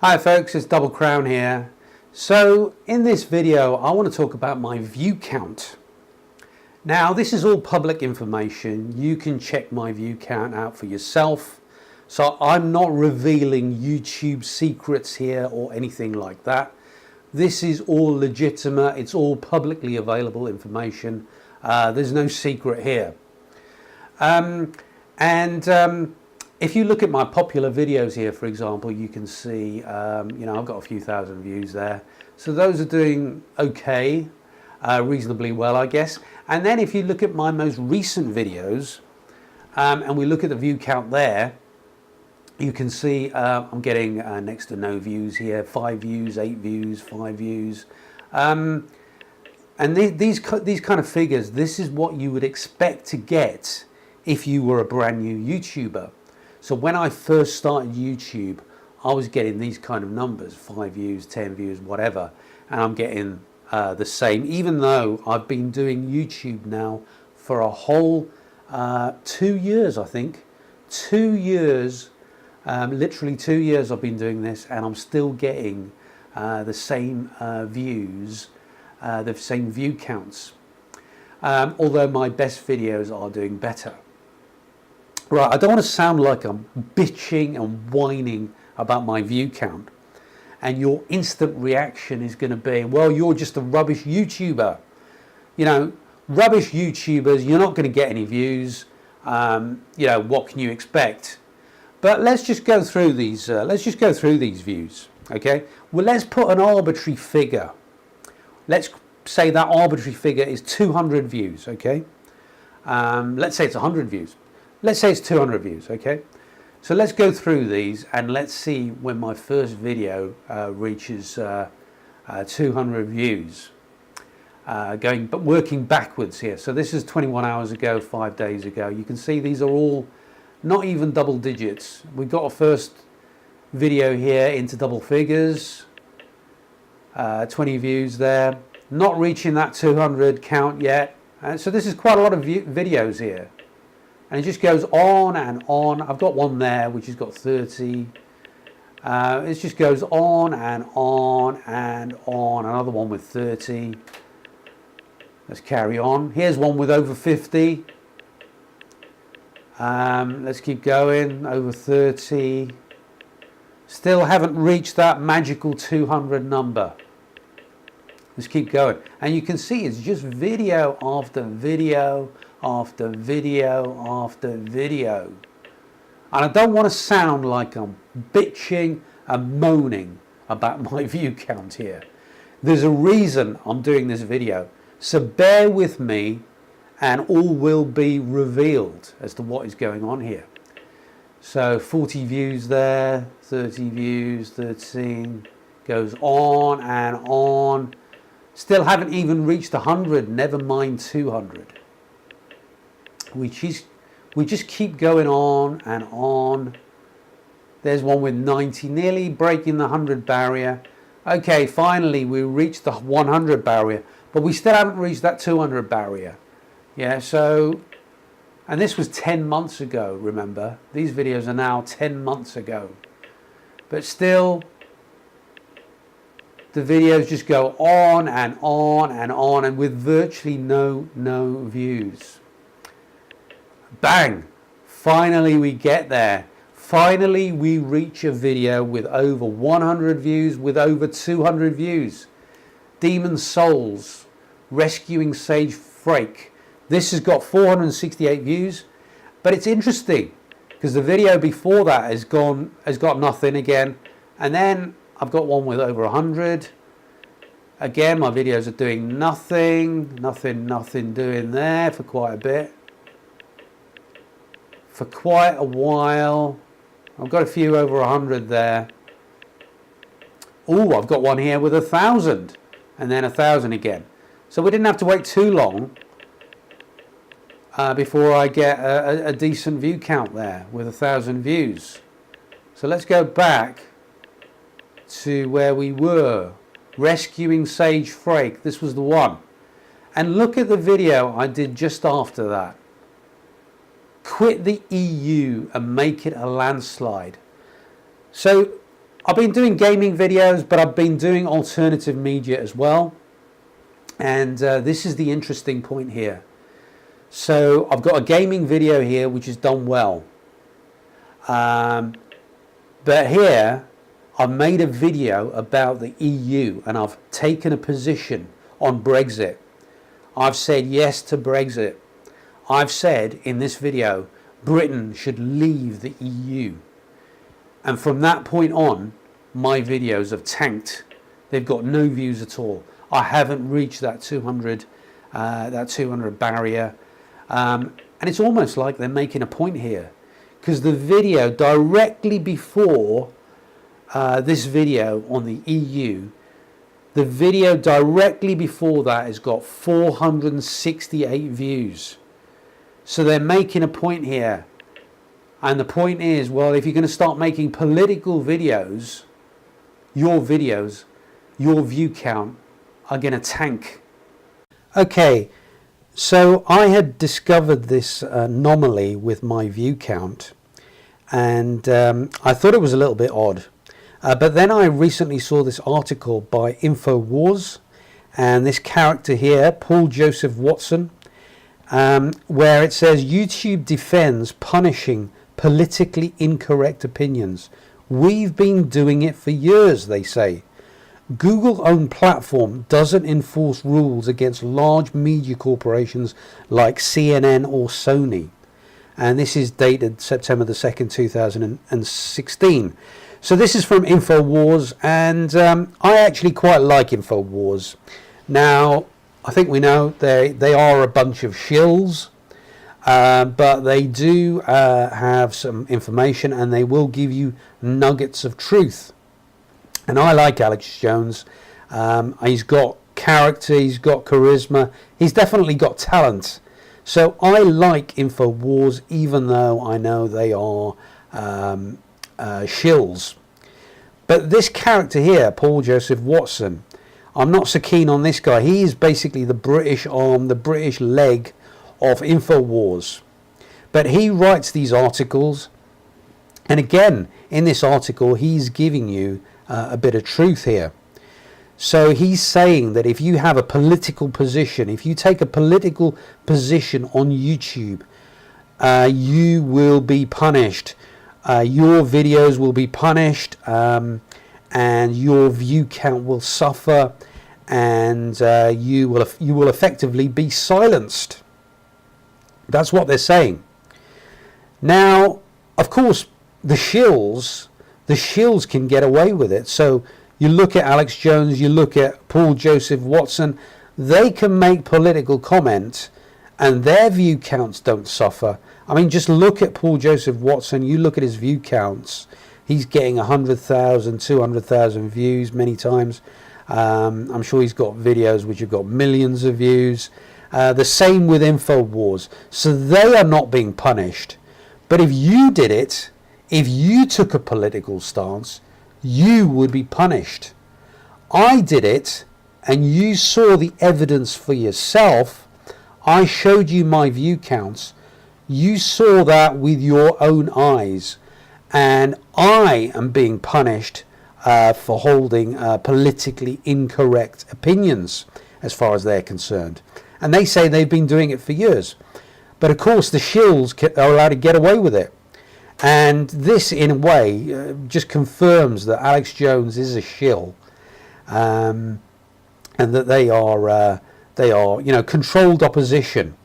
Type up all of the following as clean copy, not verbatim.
Hi folks, it's Double Krown here. So in this video I want to talk about my view count. Now this is all public information. You can check my view count out for yourself. So I'm not revealing YouTube secrets here or anything like that. This is all legitimate. It's all publicly available information. There's no secret here. If you look at my popular videos here, for example, you can see, I've got a few thousand views there. So those are doing okay, reasonably well, I guess. And then if you look at my most recent videos, and we look at the view count there, you can see I'm getting next to no views here, 5 views, 8 views, 5 views. And these kind of figures, this is what you would expect to get if you were a brand new YouTuber. So when I first started YouTube, I was getting these kind of numbers, 5 views, 10 views, whatever. And I'm getting the same, even though I've been doing YouTube now for a whole 2 years, I think. 2 years, literally 2 years I've been doing this, and I'm still getting the same views, the same view counts. Although my best videos are doing better. Right, I don't want to sound like I'm bitching and whining about my view count, and your instant reaction is going to be, well, you're just a rubbish YouTuber. You know, rubbish YouTubers, you're not going to get any views. What can you expect? But let's just go through these. Let's just go through these views. Okay. Well, let's put an arbitrary figure. Let's say that arbitrary figure is 200 views. Okay. Let's say it's 100 views. Let's say it's 200 views, okay? So let's go through these and let's see when my first video reaches 200 views. Working backwards here. So this is 21 hours ago, 5 days ago. You can see these are all not even double digits. We've got a first video here into double figures. 20 views there. Not reaching that 200 count yet. So this is quite a lot of videos here. And it just goes on and on. I've got one there which has got 30. It just goes on and on and on. Another one with 30. Let's carry on. Here's one with over 50. Let's keep going. Over 30. Still haven't reached that magical 200 number. Let's keep going. And you can see it's just video after video after video after video. And I don't want to sound like I'm bitching and moaning about my view count here. There's a reason I'm doing this video. So bear with me and all will be revealed as to what is going on here. So 40 views there, 30 views, 13, goes on and on. Still haven't even reached 100, never mind 200. We just keep going on and on. There's one with 90, nearly breaking the 100 barrier. Okay, finally we reached the 100 barrier, but we still haven't reached that 200 barrier. Yeah, so, and this was 10 months ago, remember? These videos are now 10 months ago. But still, the videos just go on and on and on, and with virtually no views. Bang! Finally we get there. Finally we reach a video with over 100 views, with over 200 views. Demon Souls, Rescuing Sage Frake. This has got 468 views, but it's interesting because the video before that has got nothing again, and then I've got one with over 100. Again, my videos are doing nothing doing there for quite a bit. For quite a while. I've got a few over 100 there. Oh, I've got one here with 1,000 and then 1,000 again. So we didn't have to wait too long before I get a decent view count there with 1,000 views. So let's go back to where we were. Rescuing Sage Frake. This was the one. And look at the video I did just after that. Quit the EU and make it a landslide. So I've been doing gaming videos, but I've been doing alternative media as well. And this is the interesting point here. So I've got a gaming video here which is done well. But here I've made a video about the EU and I've taken a position on Brexit. I've said yes to Brexit. I've said in this video Britain should leave the EU. And from that point on, my videos have tanked. They've got no views at all. I haven't reached that 200 barrier. And it's almost like they're making a point here, because the video directly before this video on the EU, the video directly before that has got 468 views. So they're making a point here. And the point is, well, if you're going to start making political videos, your view count are going to tank. Okay, so I had discovered this anomaly with my view count, and I thought it was a little bit odd. But then I recently saw this article by InfoWars, and this character here, Paul Joseph Watson, where it says YouTube defends punishing politically incorrect opinions. We've been doing it for years, they say. Google-owned platform doesn't enforce rules against large media corporations like CNN or Sony. And this is dated September the 2nd, 2016. So this is from InfoWars, and I actually quite like InfoWars. Now, I think we know they are a bunch of shills, but they do have some information, and they will give you nuggets of truth. And I like Alex Jones. He's got character, he's got charisma, he's definitely got talent. So I like InfoWars, even though I know they are shills. But this character here, Paul Joseph Watson, I'm not so keen on this guy. He is basically the British arm, the British leg of InfoWars. But he writes these articles, and again, in this article, he's giving you a bit of truth here. So he's saying that if you have a political position, if you take a political position on YouTube, you will be punished. Your videos will be punished, and your view count will suffer, and you will effectively be silenced. That's what they're saying. Now, of course, the shills can get away with it. So you look at Alex Jones, you look at Paul Joseph Watson, they can make political comment and their view counts don't suffer. I mean, just look at Paul Joseph Watson, you look at his view counts, he's getting 100,000, 200,000 views many times. I'm sure he's got videos which have got millions of views. The same with InfoWars. So they are not being punished. But if you did it, if you took a political stance, you would be punished. I did it, and you saw the evidence for yourself. I showed you my view counts. You saw that with your own eyes. And I am being punished for holding politically incorrect opinions, as far as they're concerned. And they say they've been doing it for years. But of course, the shills are allowed to get away with it. And this, in a way, just confirms that Alex Jones is a shill, and that they are, controlled opposition.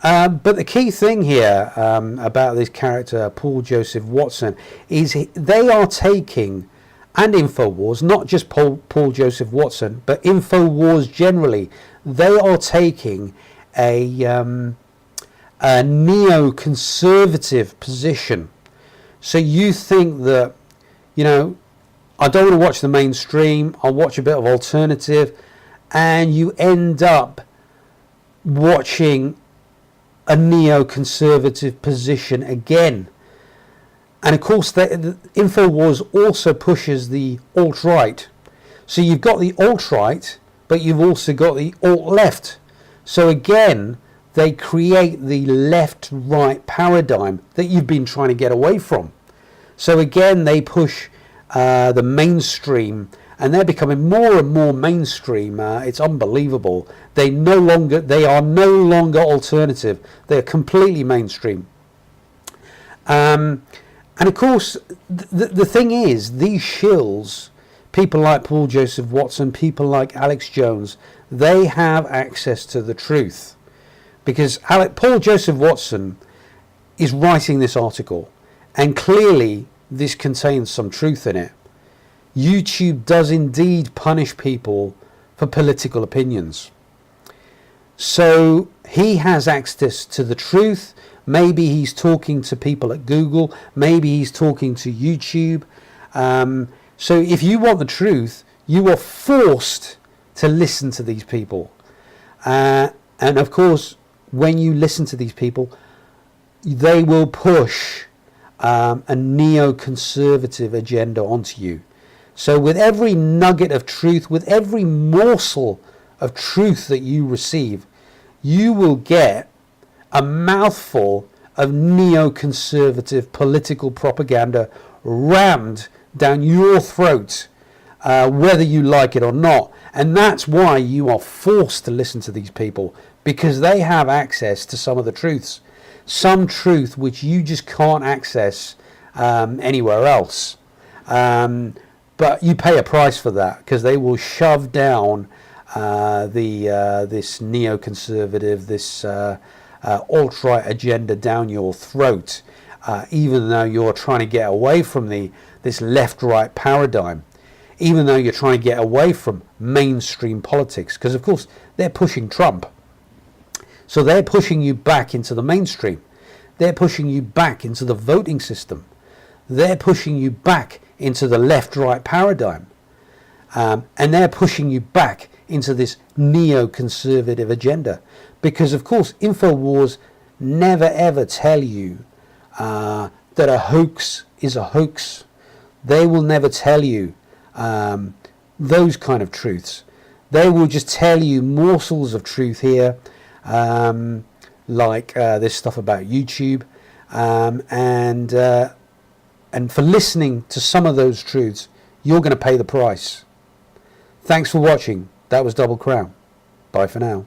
But the key thing here about this character, Paul Joseph Watson, is they are taking, and InfoWars, not just Paul Joseph Watson, but InfoWars generally, they are taking a neoconservative position. So you think that, I don't want to watch the mainstream, I'll watch a bit of alternative, and you end up watching a neoconservative position again. And of course, the InfoWars also pushes the alt-right. So you've got the alt-right, but you've also got the alt-left. So again, they create the left-right paradigm that you've been trying to get away from. So again, they push the mainstream, and they're becoming more and more mainstream. It's unbelievable. They are no longer alternative. They're completely mainstream. And of course, the thing is, these shills, people like Paul Joseph Watson, people like Alex Jones, they have access to the truth. Because Paul Joseph Watson is writing this article, and clearly this contains some truth in it. YouTube does indeed punish people for political opinions. So he has access to the truth. Maybe he's talking to people at Google. Maybe he's talking to YouTube. So if you want the truth, you are forced to listen to these people. And of course, when you listen to these people, they will push a neoconservative agenda onto you. So with every nugget of truth, with every morsel of truth that you receive, you will get a mouthful of neoconservative political propaganda rammed down your throat, whether you like it or not. And that's why you are forced to listen to these people, because they have access to some of the truths, some truth which you just can't access anywhere else. But you pay a price for that, because they will shove down this neoconservative, this alt-right agenda down your throat, even though you're trying to get away from this left-right paradigm, even though you're trying to get away from mainstream politics, because of course they're pushing Trump. So they're pushing you back into the mainstream. They're pushing you back into the voting system. They're pushing you back into the left-right paradigm. And they're pushing you back into this neoconservative agenda. Because, of course, InfoWars never ever tell you that a hoax is a hoax. They will never tell you those kind of truths. They will just tell you morsels of truth here, like this stuff about YouTube, and for listening to some of those truths, you're going to pay the price. Thanks for watching. That was Double Krown. Bye for now.